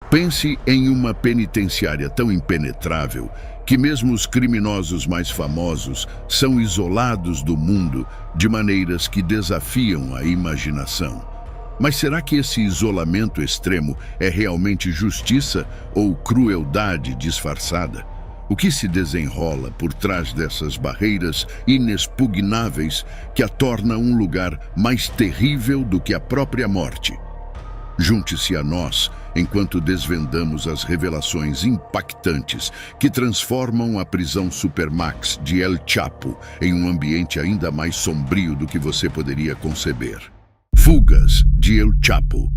Pense em uma penitenciária tão impenetrável que mesmo os criminosos mais famosos são isolados do mundo de maneiras que desafiam a imaginação. Mas será que esse isolamento extremo é realmente justiça ou crueldade disfarçada? O que se desenrola por trás dessas barreiras inexpugnáveis que a torna um lugar mais terrível do que a própria morte? Junte-se a nós enquanto desvendamos as revelações impactantes que transformam a prisão Supermax de El Chapo em um ambiente ainda mais sombrio do que você poderia conceber. Fugas de El Chapo.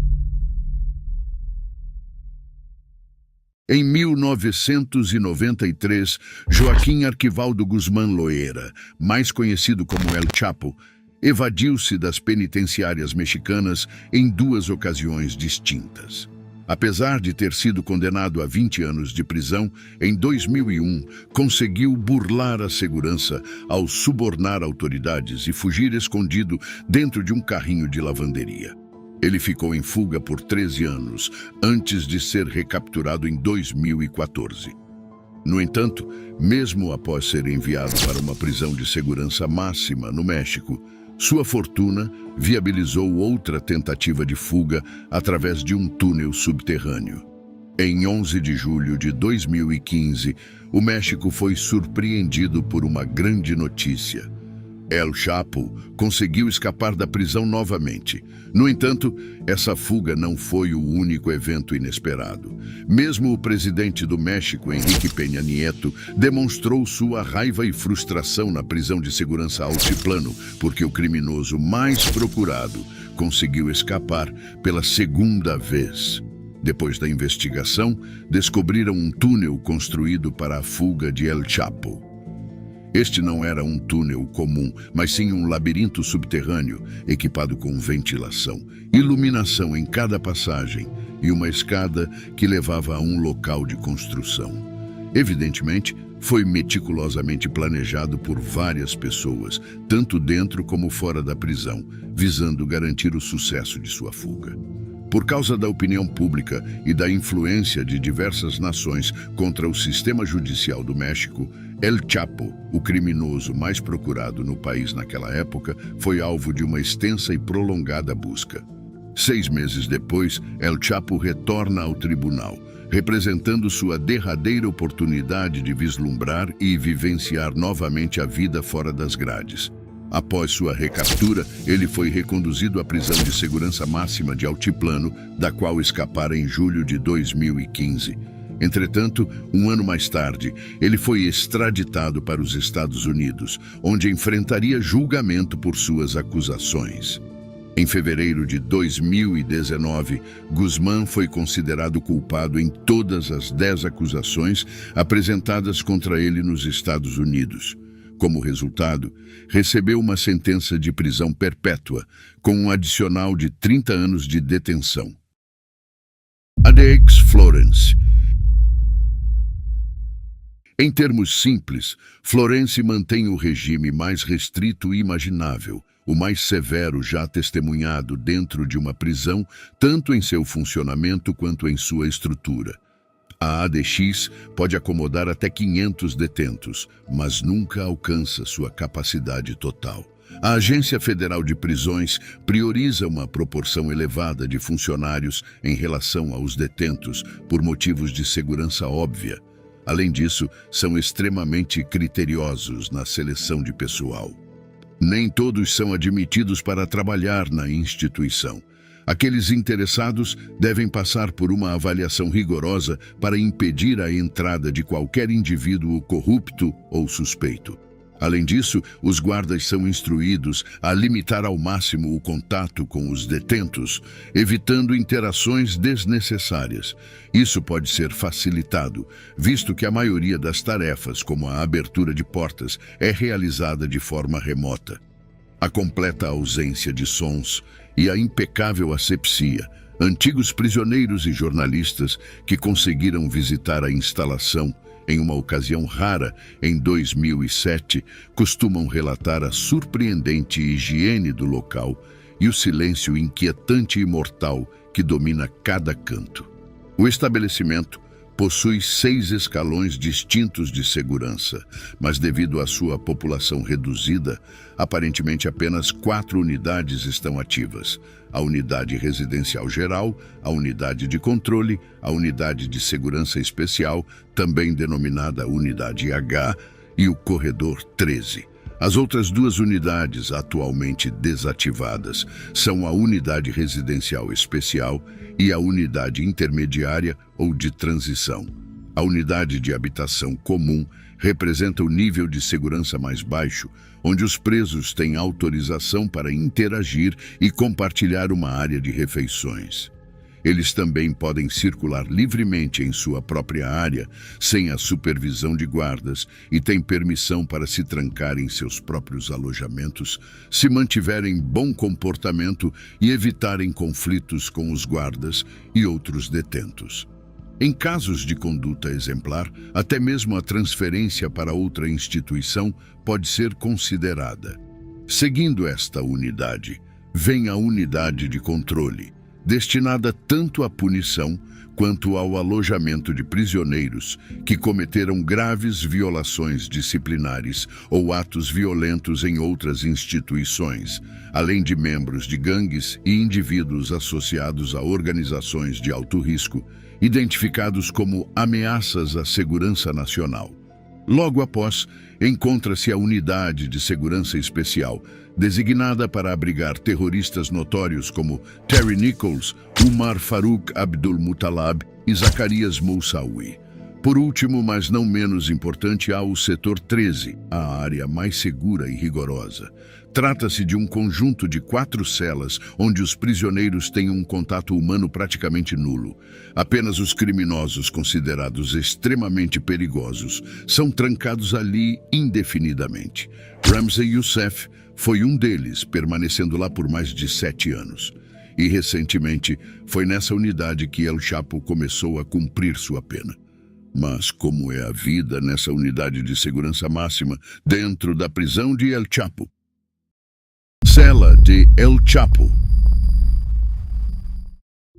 Em 1993, Joaquim Arquivaldo Guzmán Loera, mais conhecido como El Chapo, evadiu-se das penitenciárias mexicanas em 2 ocasiões distintas. Apesar de ter sido condenado a 20 anos de prisão, em 2001 conseguiu burlar a segurança ao subornar autoridades e fugir escondido dentro de um carrinho de lavanderia. Ele ficou em fuga por 13 anos, antes de ser recapturado em 2014. No entanto, mesmo após ser enviado para uma prisão de segurança máxima no México, sua fortuna viabilizou outra tentativa de fuga através de um túnel subterrâneo. Em 11 de julho de 2015, o México foi surpreendido por uma grande notícia. El Chapo conseguiu escapar da prisão novamente. No entanto, essa fuga não foi o único evento inesperado. Mesmo o presidente do México, Enrique Peña Nieto, demonstrou sua raiva e frustração na prisão de segurança Altiplano, porque o criminoso mais procurado conseguiu escapar pela 2ª vez. Depois da investigação, descobriram um túnel construído para a fuga de El Chapo. Este não era um túnel comum, mas sim um labirinto subterrâneo, equipado com ventilação, iluminação em cada passagem e uma escada que levava a um local de construção. Evidentemente, foi meticulosamente planejado por várias pessoas, tanto dentro como fora da prisão, visando garantir o sucesso de sua fuga. Por causa da opinião pública e da influência de diversas nações contra o sistema judicial do México, El Chapo, o criminoso mais procurado no país naquela época, foi alvo de uma extensa e prolongada busca. 6 meses depois, El Chapo retorna ao tribunal, representando sua derradeira oportunidade de vislumbrar e vivenciar novamente a vida fora das grades. Após sua recaptura, ele foi reconduzido à prisão de segurança máxima de Altiplano, da qual escapara em julho de 2015. Entretanto, um ano mais tarde, ele foi extraditado para os Estados Unidos, onde enfrentaria julgamento por suas acusações. Em fevereiro de 2019, Guzmán foi considerado culpado em todas as 10 acusações apresentadas contra ele nos Estados Unidos. Como resultado, recebeu uma sentença de prisão perpétua, com um adicional de 30 anos de detenção. Adeix Florence. Em termos simples, Florence mantém o regime mais restrito imaginável, o mais severo já testemunhado dentro de uma prisão, tanto em seu funcionamento quanto em sua estrutura. A ADX pode acomodar até 500 detentos, mas nunca alcança sua capacidade total. A Agência Federal de Prisões prioriza uma proporção elevada de funcionários em relação aos detentos por motivos de segurança óbvia. Além disso, são extremamente criteriosos na seleção de pessoal. Nem todos são admitidos para trabalhar na instituição. Aqueles interessados devem passar por uma avaliação rigorosa para impedir a entrada de qualquer indivíduo corrupto ou suspeito. Além disso, os guardas são instruídos a limitar ao máximo o contato com os detentos, evitando interações desnecessárias. Isso pode ser facilitado, visto que a maioria das tarefas, como a abertura de portas, é realizada de forma remota. A completa ausência de sons e a impecável asepsia. Antigos prisioneiros e jornalistas que conseguiram visitar a instalação em uma ocasião rara, em 2007, costumam relatar a surpreendente higiene do local e o silêncio inquietante e mortal que domina cada canto. O estabelecimento possui 6 escalões distintos de segurança, mas devido à sua população reduzida, aparentemente apenas 4 unidades estão ativas: a unidade residencial geral, a unidade de controle, a unidade de segurança especial, também denominada Unidade H, e o corredor 13. As outras 2 unidades atualmente desativadas são a Unidade Residencial Especial e a Unidade Intermediária ou de Transição. A Unidade de Habitação Comum representa o nível de segurança mais baixo, onde os presos têm autorização para interagir e compartilhar uma área de refeições. Eles também podem circular livremente em sua própria área, sem a supervisão de guardas, e têm permissão para se trancar em seus próprios alojamentos, se mantiverem bom comportamento e evitarem conflitos com os guardas e outros detentos. Em casos de conduta exemplar, até mesmo a transferência para outra instituição pode ser considerada. Seguindo esta unidade, vem a unidade de controle, destinada tanto à punição quanto ao alojamento de prisioneiros que cometeram graves violações disciplinares ou atos violentos em outras instituições, além de membros de gangues e indivíduos associados a organizações de alto risco, identificados como ameaças à segurança nacional. Logo após, encontra-se a Unidade de Segurança Especial, designada para abrigar terroristas notórios como Terry Nichols, Umar Farouk Abdul-Muttalab e Zacarias Moussaoui. Por último, mas não menos importante, há o Setor 13, a área mais segura e rigorosa. Trata-se de um conjunto de 4 celas onde os prisioneiros têm um contato humano praticamente nulo. Apenas os criminosos considerados extremamente perigosos são trancados ali indefinidamente. Ramsey Youssef foi um deles, permanecendo lá por mais de 7 anos. E recentemente foi nessa unidade que El Chapo começou a cumprir sua pena. Mas como é a vida nessa unidade de segurança máxima dentro da prisão de El Chapo? Cela de El Chapo.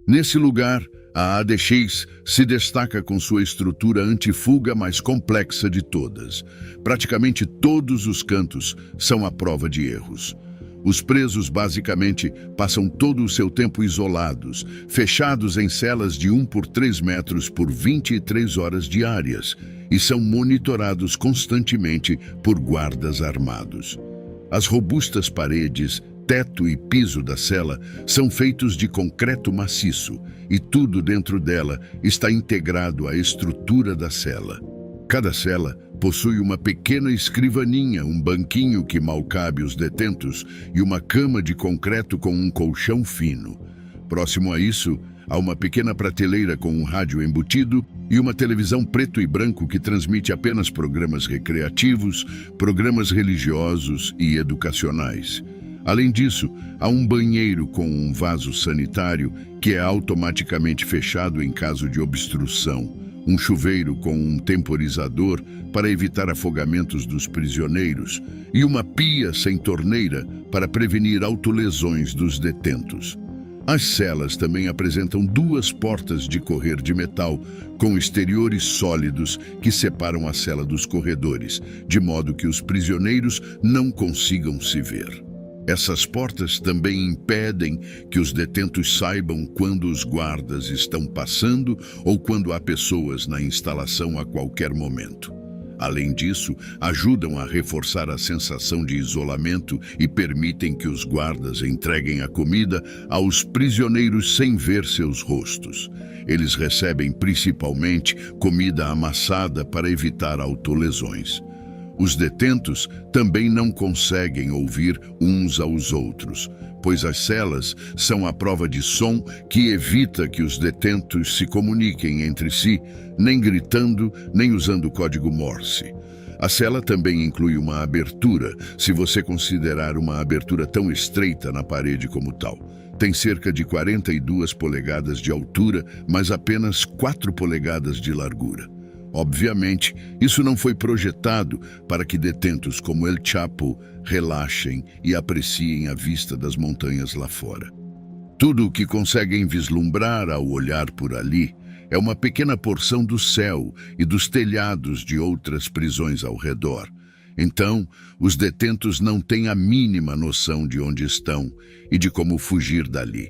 Nesse lugar, a ADX se destaca com sua estrutura antifuga mais complexa de todas. Praticamente todos os cantos são à prova de erros. Os presos basicamente passam todo o seu tempo isolados, fechados em celas de 1 por 3 metros por 23 horas diárias, e são monitorados constantemente por guardas armados. As robustas paredes, teto e piso da cela são feitos de concreto maciço, e tudo dentro dela está integrado à estrutura da cela. Cada cela possui uma pequena escrivaninha, um banquinho que mal cabe os detentos e uma cama de concreto com um colchão fino. Próximo a isso, há uma pequena prateleira com um rádio embutido e uma televisão preto e branco que transmite apenas programas recreativos, programas religiosos e educacionais. Além disso, há um banheiro com um vaso sanitário que é automaticamente fechado em caso de obstrução, um chuveiro com um temporizador para evitar afogamentos dos prisioneiros e uma pia sem torneira para prevenir autolesões dos detentos. As celas também apresentam 2 portas de correr de metal com exteriores sólidos que separam a cela dos corredores, de modo que os prisioneiros não consigam se ver. Essas portas também impedem que os detentos saibam quando os guardas estão passando ou quando há pessoas na instalação a qualquer momento. Além disso, ajudam a reforçar a sensação de isolamento e permitem que os guardas entreguem a comida aos prisioneiros sem ver seus rostos. Eles recebem principalmente comida amassada para evitar autolesões. Os detentos também não conseguem ouvir uns aos outros, pois as celas são à prova de som que evita que os detentos se comuniquem entre si, nem gritando, nem usando o código Morse. A cela também inclui uma abertura, se você considerar uma abertura tão estreita na parede como tal. Tem cerca de 42 polegadas de altura, mas apenas 4 polegadas de largura. Obviamente, isso não foi projetado para que detentos como El Chapo relaxem e apreciem a vista das montanhas lá fora. Tudo o que conseguem vislumbrar ao olhar por ali é uma pequena porção do céu e dos telhados de outras prisões ao redor. Então, os detentos não têm a mínima noção de onde estão e de como fugir dali.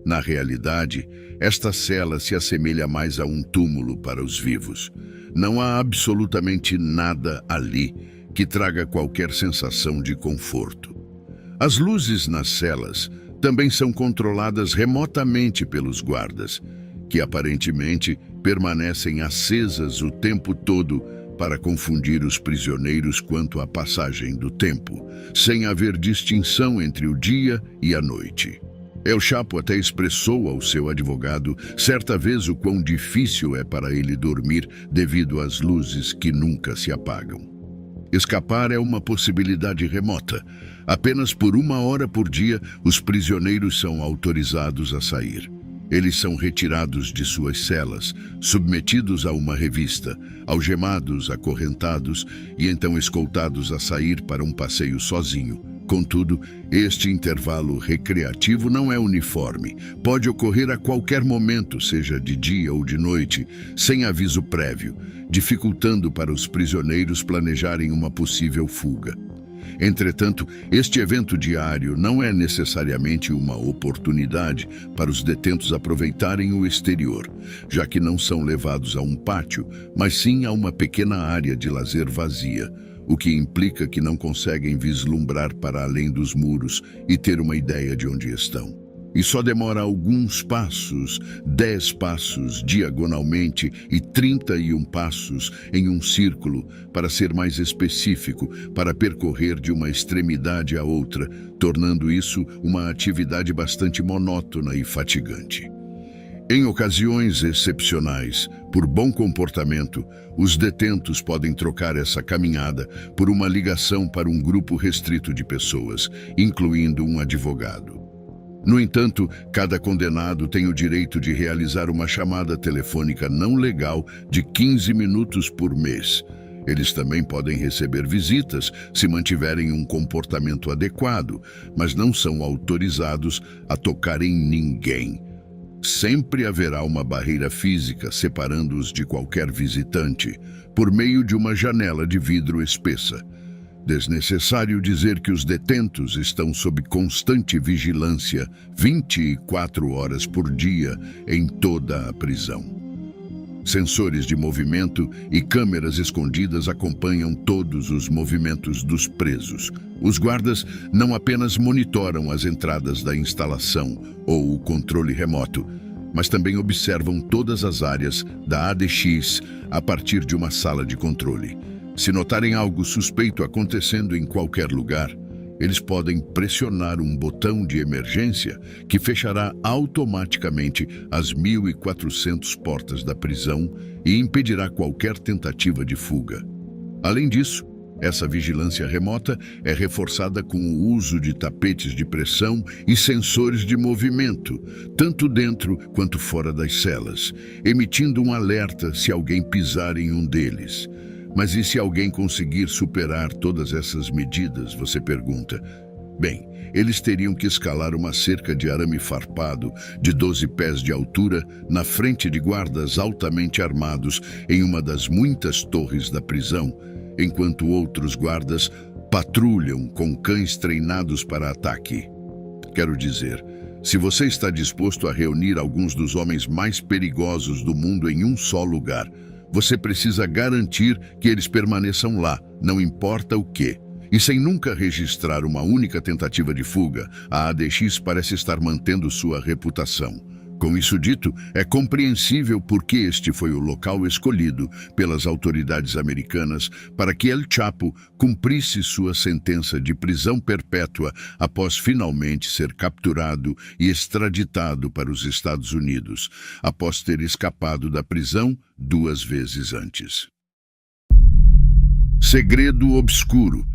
Na realidade, esta cela se assemelha mais a um túmulo para os vivos. Não há absolutamente nada ali que traga qualquer sensação de conforto. As luzes nas celas também são controladas remotamente pelos guardas, que aparentemente permanecem acesas o tempo todo para confundir os prisioneiros quanto à passagem do tempo, sem haver distinção entre o dia e a noite. El Chapo até expressou ao seu advogado certa vez o quão difícil é para ele dormir devido às luzes que nunca se apagam. Escapar é uma possibilidade remota. Apenas por 1 hora por dia, os prisioneiros são autorizados a sair. Eles são retirados de suas celas, submetidos a uma revista, algemados, acorrentados e então escoltados a sair para um passeio sozinho. Contudo, este intervalo recreativo não é uniforme. Pode ocorrer a qualquer momento, seja de dia ou de noite, sem aviso prévio, dificultando para os prisioneiros planejarem uma possível fuga. Entretanto, este evento diário não é necessariamente uma oportunidade para os detentos aproveitarem o exterior, já que não são levados a um pátio, mas sim a uma pequena área de lazer vazia, o que implica que não conseguem vislumbrar para além dos muros e ter uma ideia de onde estão. E só demora alguns passos, 10 passos diagonalmente e 31 passos em um círculo, para ser mais específico, para percorrer de uma extremidade à outra, tornando isso uma atividade bastante monótona e fatigante. Em ocasiões excepcionais, por bom comportamento, os detentos podem trocar essa caminhada por uma ligação para um grupo restrito de pessoas, incluindo um advogado. No entanto, cada condenado tem o direito de realizar uma chamada telefônica não legal de 15 minutos por mês. Eles também podem receber visitas se mantiverem um comportamento adequado, mas não são autorizados a tocar em ninguém. Sempre haverá uma barreira física separando-os de qualquer visitante, por meio de uma janela de vidro espessa. Desnecessário dizer que os detentos estão sob constante vigilância 24 horas por dia em toda a prisão. Sensores de movimento e câmeras escondidas acompanham todos os movimentos dos presos. Os guardas não apenas monitoram as entradas da instalação ou o controle remoto, mas também observam todas as áreas da ADX a partir de uma sala de controle. Se notarem algo suspeito acontecendo em qualquer lugar, eles podem pressionar um botão de emergência que fechará automaticamente as 1.400 portas da prisão e impedirá qualquer tentativa de fuga. Além disso, essa vigilância remota é reforçada com o uso de tapetes de pressão e sensores de movimento, tanto dentro quanto fora das celas, emitindo um alerta se alguém pisar em um deles. Mas e se alguém conseguir superar todas essas medidas, você pergunta? Bem, eles teriam que escalar uma cerca de arame farpado de 12 pés de altura na frente de guardas altamente armados em uma das muitas torres da prisão, enquanto outros guardas patrulham com cães treinados para ataque. Quero dizer, se você está disposto a reunir alguns dos homens mais perigosos do mundo em um só lugar, você precisa garantir que eles permaneçam lá, não importa o quê. E sem nunca registrar uma única tentativa de fuga, a ADX parece estar mantendo sua reputação. Com isso dito, é compreensível por que este foi o local escolhido pelas autoridades americanas para que El Chapo cumprisse sua sentença de prisão perpétua após finalmente ser capturado e extraditado para os Estados Unidos, após ter escapado da prisão 2 vezes antes. Segredo obscuro.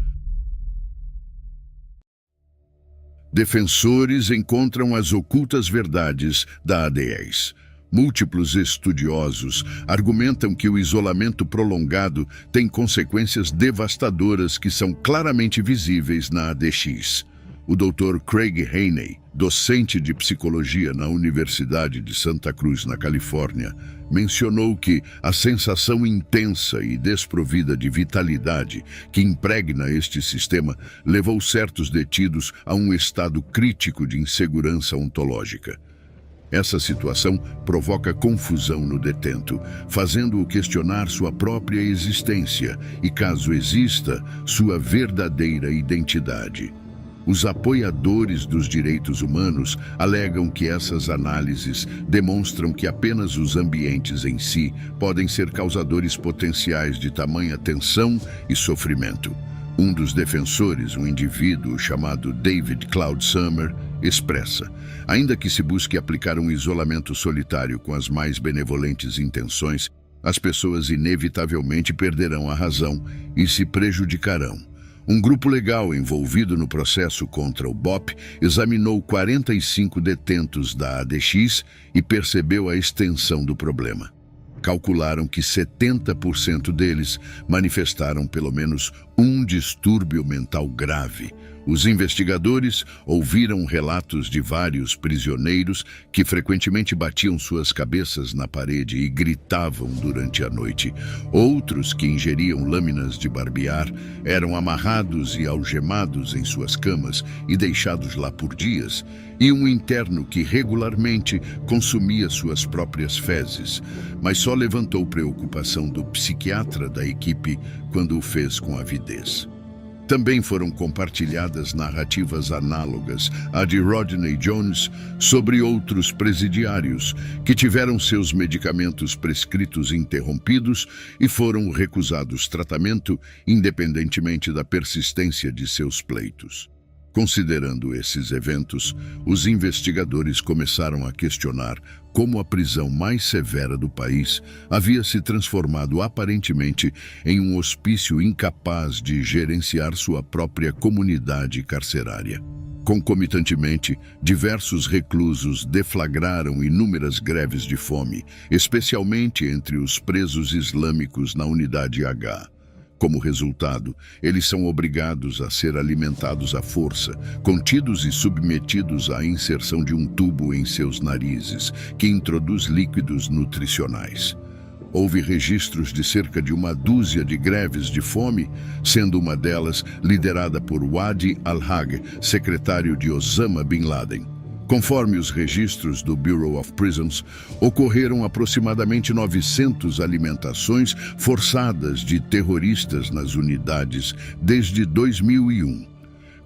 Defensores encontram as ocultas verdades da ADX. Múltiplos estudiosos argumentam que o isolamento prolongado tem consequências devastadoras que são claramente visíveis na ADX. O Dr. Craig Haney, docente de psicologia na Universidade de Santa Cruz, na Califórnia, mencionou que a sensação intensa e desprovida de vitalidade que impregna este sistema levou certos detidos a um estado crítico de insegurança ontológica. Essa situação provoca confusão no detento, fazendo-o questionar sua própria existência e, caso exista, sua verdadeira identidade. Os apoiadores dos direitos humanos alegam que essas análises demonstram que apenas os ambientes em si podem ser causadores potenciais de tamanha tensão e sofrimento. Um dos defensores, um indivíduo chamado David Cloud Summer, expressa: ainda que se busque aplicar um isolamento solitário com as mais benevolentes intenções, as pessoas inevitavelmente perderão a razão e se prejudicarão. Um grupo legal envolvido no processo contra o BOP examinou 45 detentos da ADX e percebeu a extensão do problema. Calcularam que 70% deles manifestaram pelo menos um distúrbio mental grave. Os investigadores ouviram relatos de vários prisioneiros que frequentemente batiam suas cabeças na parede e gritavam durante a noite. Outros que ingeriam lâminas de barbear eram amarrados e algemados em suas camas e deixados lá por dias. E um interno que regularmente consumia suas próprias fezes, mas só levantou preocupação do psiquiatra da equipe quando o fez com avidez. Também foram compartilhadas narrativas análogas à de Rodney Jones sobre outros presidiários que tiveram seus medicamentos prescritos interrompidos e foram recusados tratamento independentemente da persistência de seus pleitos. Considerando esses eventos, os investigadores começaram a questionar como a prisão mais severa do país havia se transformado aparentemente em um hospício incapaz de gerenciar sua própria comunidade carcerária. Concomitantemente, diversos reclusos deflagraram inúmeras greves de fome, especialmente entre os presos islâmicos na Unidade H. Como resultado, eles são obrigados a ser alimentados à força, contidos e submetidos à inserção de um tubo em seus narizes, que introduz líquidos nutricionais. Houve registros de cerca de uma dúzia de greves de fome, sendo uma delas liderada por Wadi al-Hag, secretário de Osama Bin Laden. Conforme os registros do Bureau of Prisons, ocorreram aproximadamente 900 alimentações forçadas de terroristas nas unidades desde 2001.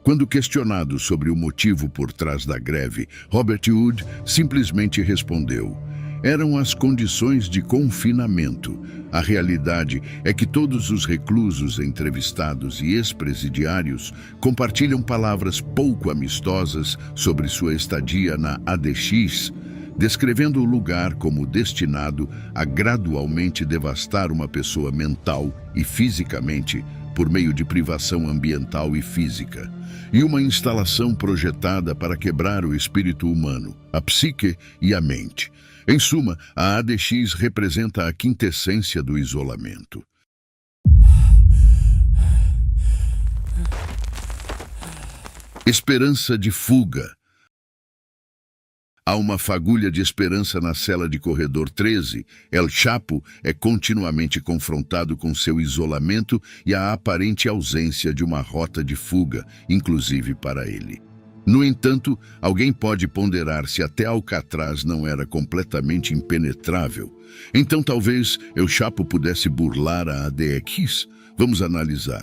Quando questionado sobre o motivo por trás da greve, Robert Wood simplesmente respondeu: eram as condições de confinamento. A realidade é que todos os reclusos entrevistados e ex-presidiários compartilham palavras pouco amistosas sobre sua estadia na ADX, descrevendo o lugar como destinado a gradualmente devastar uma pessoa mental e fisicamente por meio de privação ambiental e física, e uma instalação projetada para quebrar o espírito humano, a psique e a mente. Em suma, a ADX representa a quintessência do isolamento. Esperança de fuga. Há uma fagulha de esperança na cela de corredor 13. El Chapo é continuamente confrontado com seu isolamento e a aparente ausência de uma rota de fuga, inclusive para ele. No entanto, alguém pode ponderar se até Alcatraz não era completamente impenetrável. Então talvez El Chapo pudesse burlar a ADX? Vamos analisar.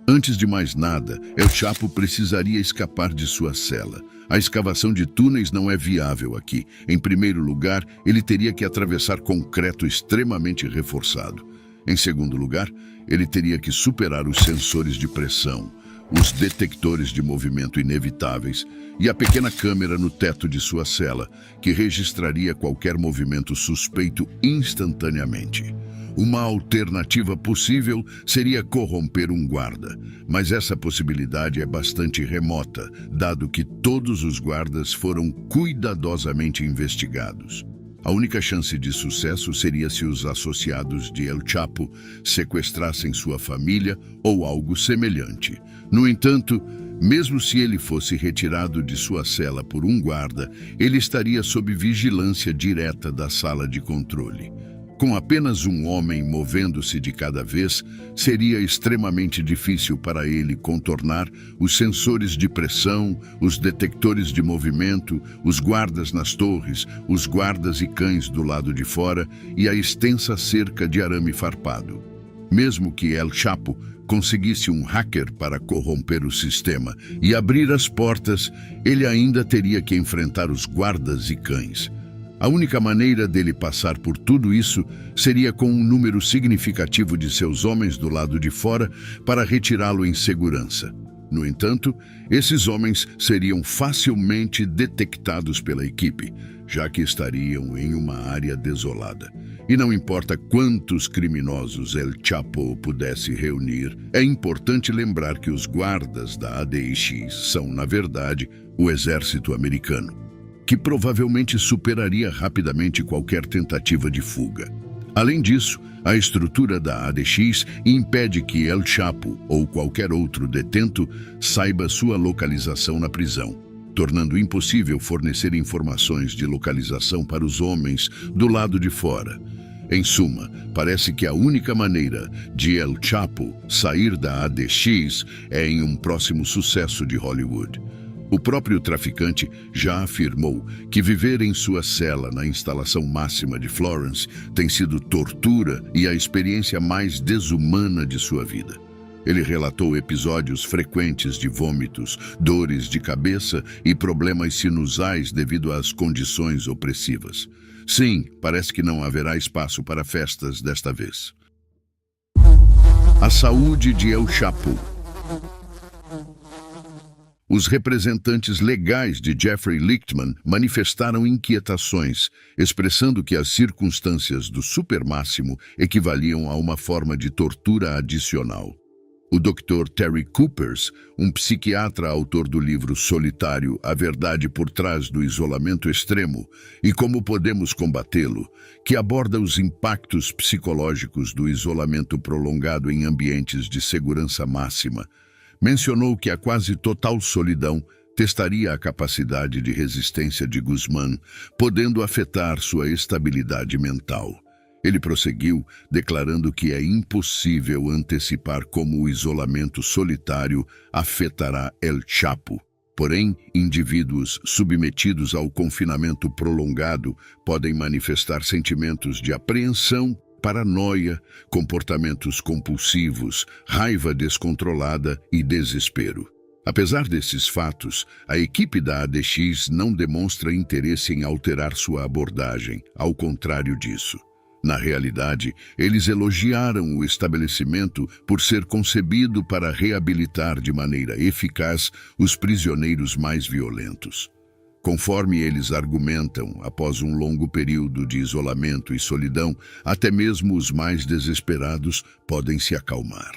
Antes de mais nada, El Chapo precisaria escapar de sua cela. A escavação de túneis não é viável aqui. Em primeiro lugar, ele teria que atravessar concreto extremamente reforçado. Em segundo lugar, ele teria que superar os sensores de pressão, os detectores de movimento inevitáveis e a pequena câmera no teto de sua cela, que registraria qualquer movimento suspeito instantaneamente. Uma alternativa possível seria corromper um guarda, mas essa possibilidade é bastante remota, dado que todos os guardas foram cuidadosamente investigados. A única chance de sucesso seria se os associados de El Chapo sequestrassem sua família ou algo semelhante. No entanto, mesmo se ele fosse retirado de sua cela por um guarda, ele estaria sob vigilância direta da sala de controle. Com apenas um homem movendo-se de cada vez, seria extremamente difícil para ele contornar os sensores de pressão, os detectores de movimento, os guardas nas torres, os guardas e cães do lado de fora e a extensa cerca de arame farpado. Mesmo que El Chapo conseguisse um hacker para corromper o sistema e abrir as portas, ele ainda teria que enfrentar os guardas e cães. A única maneira dele passar por tudo isso seria com um número significativo de seus homens do lado de fora para retirá-lo em segurança. No entanto, esses homens seriam facilmente detectados pela equipe, já que estariam em uma área desolada. E não importa quantos criminosos El Chapo pudesse reunir, é importante lembrar que os guardas da ADX são, na verdade, o exército americano, que provavelmente superaria rapidamente qualquer tentativa de fuga. Além disso, a estrutura da ADX impede que El Chapo ou qualquer outro detento saiba sua localização na prisão, tornando impossível fornecer informações de localização para os homens do lado de fora. Em suma, parece que a única maneira de El Chapo sair da ADX é em um próximo sucesso de Hollywood. O próprio traficante já afirmou que viver em sua cela na instalação máxima de Florence tem sido tortura e a experiência mais desumana de sua vida. Ele relatou episódios frequentes de vômitos, dores de cabeça e problemas sinusais devido às condições opressivas. Sim, parece que não haverá espaço para festas desta vez. A saúde de El Chapo. Os representantes legais de Jeffrey Lichtman manifestaram inquietações, expressando que as circunstâncias do supermáximo equivaliam a uma forma de tortura adicional. O Dr. Terry Coopers, um psiquiatra autor do livro Solitário, A Verdade por Trás do Isolamento Extremo e Como Podemos Combatê-lo, que aborda os impactos psicológicos do isolamento prolongado em ambientes de segurança máxima, mencionou que a quase total solidão testaria a capacidade de resistência de Guzmán, podendo afetar sua estabilidade mental. Ele prosseguiu, declarando que é impossível antecipar como o isolamento solitário afetará El Chapo. Porém, indivíduos submetidos ao confinamento prolongado podem manifestar sentimentos de apreensão, paranoia, comportamentos compulsivos, raiva descontrolada e desespero. Apesar desses fatos, a equipe da ADX não demonstra interesse em alterar sua abordagem, ao contrário disso. Na realidade, eles elogiaram o estabelecimento por ser concebido para reabilitar de maneira eficaz os prisioneiros mais violentos. Conforme eles argumentam, após um longo período de isolamento e solidão, até mesmo os mais desesperados podem se acalmar.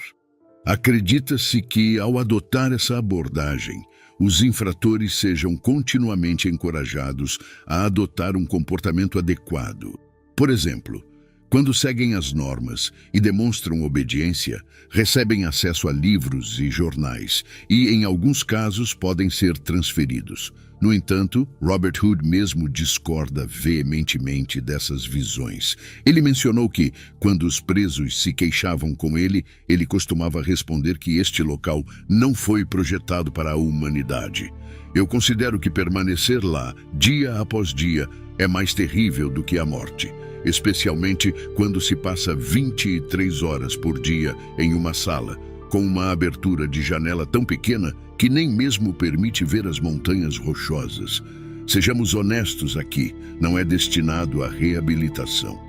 Acredita-se que, ao adotar essa abordagem, os infratores sejam continuamente encorajados a adotar um comportamento adequado. Por exemplo, quando seguem as normas e demonstram obediência, recebem acesso a livros e jornais e, em alguns casos, podem ser transferidos. No entanto, Robert Hood mesmo discorda veementemente dessas visões. Ele mencionou que, quando os presos se queixavam com ele, ele costumava responder que este local não foi projetado para a humanidade. Eu considero que permanecer lá, dia após dia, é mais terrível do que a morte, especialmente quando se passa 23 horas por dia em uma sala, com uma abertura de janela tão pequena que nem mesmo permite ver as montanhas rochosas. Sejamos honestos aqui, não é destinado à reabilitação.